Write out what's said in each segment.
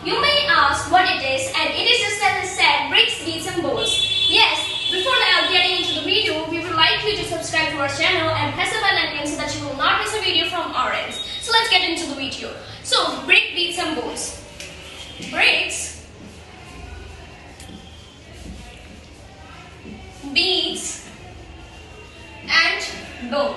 You may ask what it is, and it is just as I said, bricks, beads and bowls. Yes, before getting into the video, we would like you to subscribe to our channel and press the bell icon so that you will not miss a video from our end. So let's get into the video. So, brick, beads and bowls. Bricks, beads and bowl.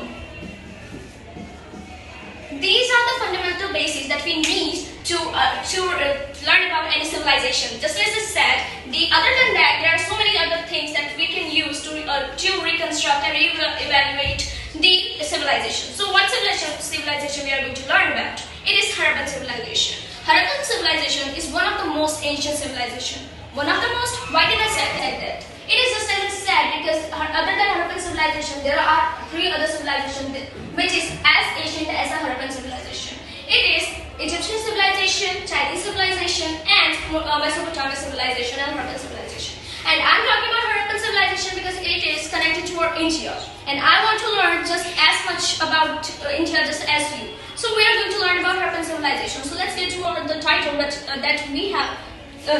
These are the fundamental basics that we need to learn about any civilization. Just as I said, other than that, there are so many other things that we can use to reconstruct and evaluate the civilization. So what civilization we are going to learn about? It is Harappan civilization. Harappan civilization is one of the most ancient civilization. One of the most, why did I say that? It is just as I said because other than Harappan civilization, there are 3 other civilizations which is as ancient as the Harappan civilization. It is Egyptian civilization, Chinese civilization, and Mesopotamian civilization and Harappan civilization. And I'm talking about Harappan civilization because it is connected to our India. And I want to learn just as much about India just as you. So we are going to learn about Harappan civilization. So let's get to the title that we have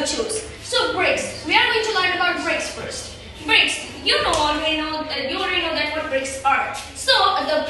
choose. So bricks. We are going to learn about bricks first. Bricks. You already know that what bricks are. So the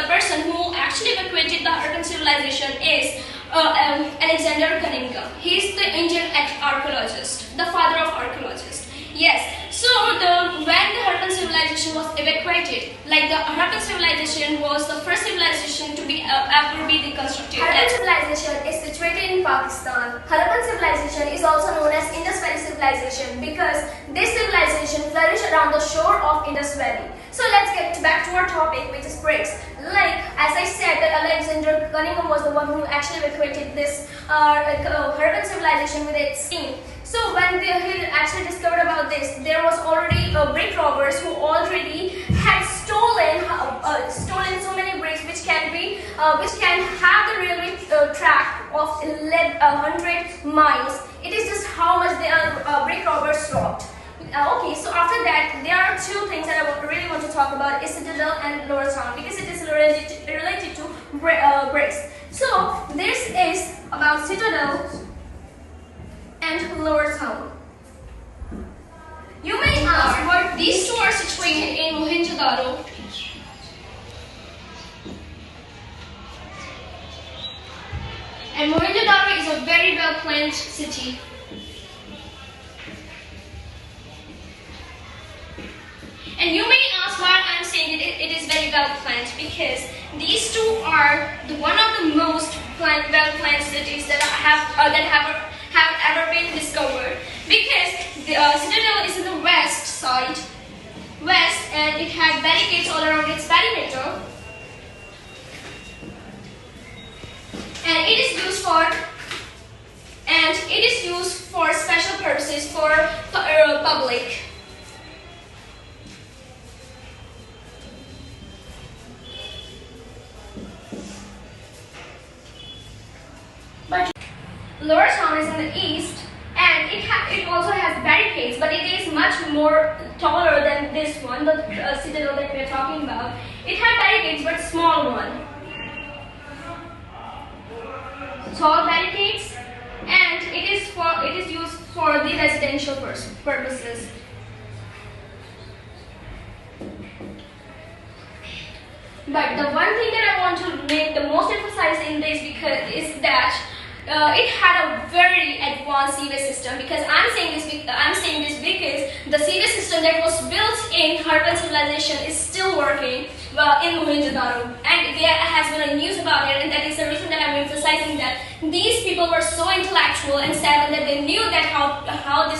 person who actually evacuated the Harappan civilization is Alexander Cunningham. He is the Indian archaeologist, the father of archaeologists. Yes. So when the Harappan civilization was evacuated, like the Harappan civilization was the first civilization to be ever be reconstructed. Harappan civilization is situated in Pakistan. Harappan civilization is also known as Indus Valley civilization because this civilization flourished around the shore of Indus Valley. So let's get back to our topic, which is bricks. Like as I said, that Alexander Cunningham was the one who actually evacuated this Harappan civilization with its team. So when he actually discovered about this, there was already brick robbers who already had stolen so many bricks, which can have the railway track of 100 miles. It is just how much the brick robbers robbed. Okay, so after that, there are 2 things that I really want to talk about: is Citadel and Lower Town, because it is related to bricks. So this is about Citadel and Lower Town. You may ask what These 2 are situated in Mohenjo-daro. And Mohenjo-daro is a very well-planned city. And you may ask why I'm saying it is very well-planned, because these 2 are one of the most well-planned cities that have ever been discovered, because the Citadel is in the west side, and it had barricades all around its perimeter, and it is used for special purposes for public. But Lower Town is in the east, and it also has barricades, but it is much more taller than this one, the Citadel that we are talking about. It had barricades, but small one. Tall barricades, and it is used for the residential purposes. But the one thing that I want to make the most emphasis in this is that it had a very advanced sewage system. Because I'm saying this because the sewage system that was built in Harappan civilization is still working in Mohenjo-daro, and there has been a news about it, and that is the reason that I'm emphasizing that these people were so intellectual and savvy that they knew that how the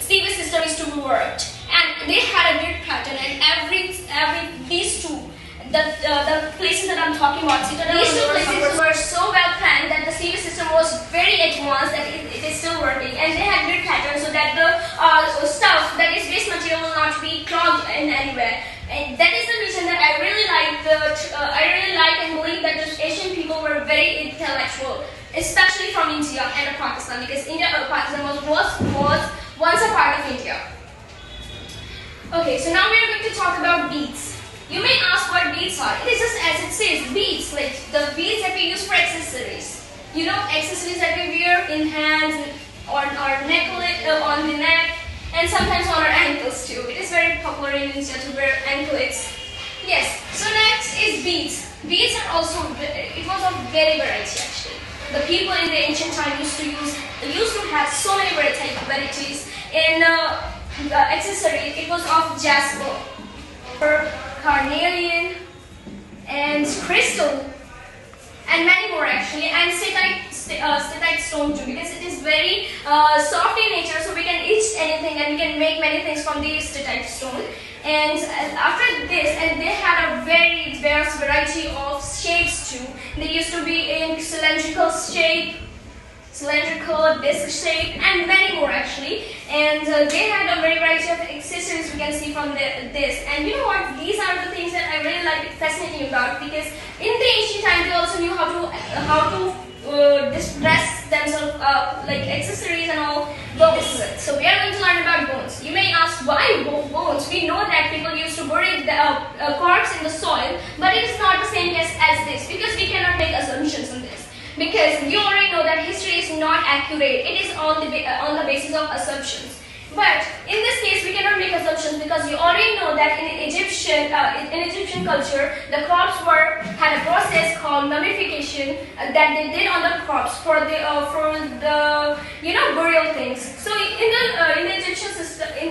sewage system is to be worked, and they had a grid pattern, and these 2. The places that I'm talking about, these 2 places were so well planned that the sewage system was very advanced, that it is still working, and they had grid patterns so that the stuff, that is waste material, will not be clogged in anywhere. And that is the reason that I really like and believe that the Asian people were very intellectual, especially from India and Pakistan, because Pakistan was once a part of India. Okay, so now we are going to talk about beads. You may ask what beads are. It is just as it says, beads, like the beads that we use for accessories. accessories that we wear in hands, on our necklace, on the neck, and sometimes on our ankles too. It is very popular in India to wear anklets. Yes. So next is beads. Beads are also, it was of very variety actually. The people in the ancient time used to have so many varieties in accessories. It was of jasper, carnelian, and crystal, and many more actually, and steatite stone too, because it is very soft in nature, so we can etch anything and we can make many things from the steatite stone. And after this, and they had a very diverse variety of shapes too. They used to be in cylindrical shape, cylindrical, disc shape, and many more actually. And they had a very variety of accessories we can see from this. And you know what? These are the things that I really like fascinating about, because in the ancient time they also knew how to dress themselves like accessories and all. Bones. So we are going to learn about bones. You may ask why bones? We know that people used to bury the corpse in the soil, but it is not the same case as this, because we cannot make assumptions on this. Because you already know that history is not accurate. It is on the basis of assumptions. But in this case, we cannot make assumptions, because you already know that in Egyptian culture, the crops had a process called mummification that they did on the crops for the burial things. So in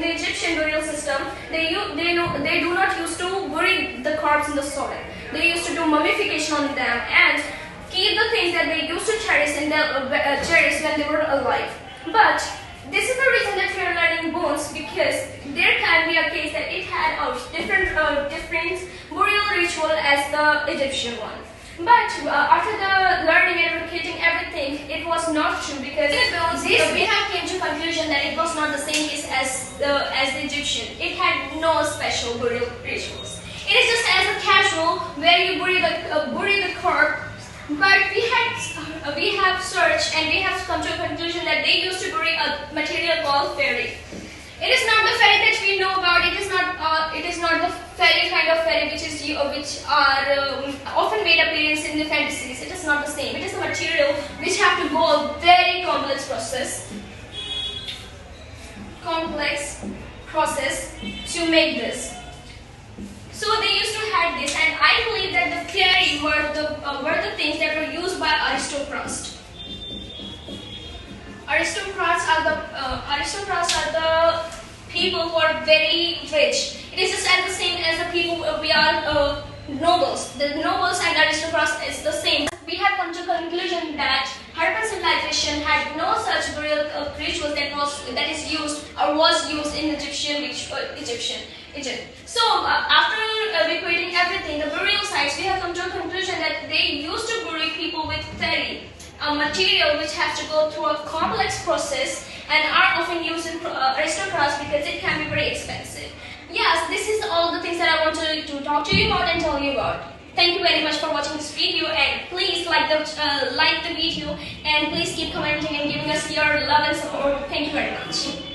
the Egyptian burial system, they do not used to bury the corpse in the soil. They used to do mummification on them and keep the things that they used to cherish when they were alive. But this is the reason that we are learning bones, because there can be a case that it had a different burial ritual as the Egyptian one. But after the learning and educating everything, it was not true, because we have came to conclusion that it was not the same case as the Egyptian. It had no special burial rituals. It is just as a casual where you bury the corpse. But we have searched and we have come to a conclusion that they used to bury a material called fairy. It is not the fairy that we know about. It is not the fairy kind of fairy which are often made appearance in the fantasies. It is not the same. It is a material which have to go a very complex process to make this. So they used to have this, and I believe that the fairy were the things that were used by aristocrats. Aristocrats are the people who are very rich. It is just as the same as the people we are nobles. The nobles and aristocrats is the same. We have come to a conclusion that Harappan civilization had no such burial rituals that is used or was used in Egypt. So after evacuating everything, the burial sites, we have come to a conclusion that they used to bury people with fairy, a material which has to go through a complex process and are often used in aristocrats because it can be very expensive. Yes, this is all the things that I wanted to talk to you about and tell you about. Thank you very much for watching this video, and please like the video, and please keep commenting and giving us your love and support. Thank you very much.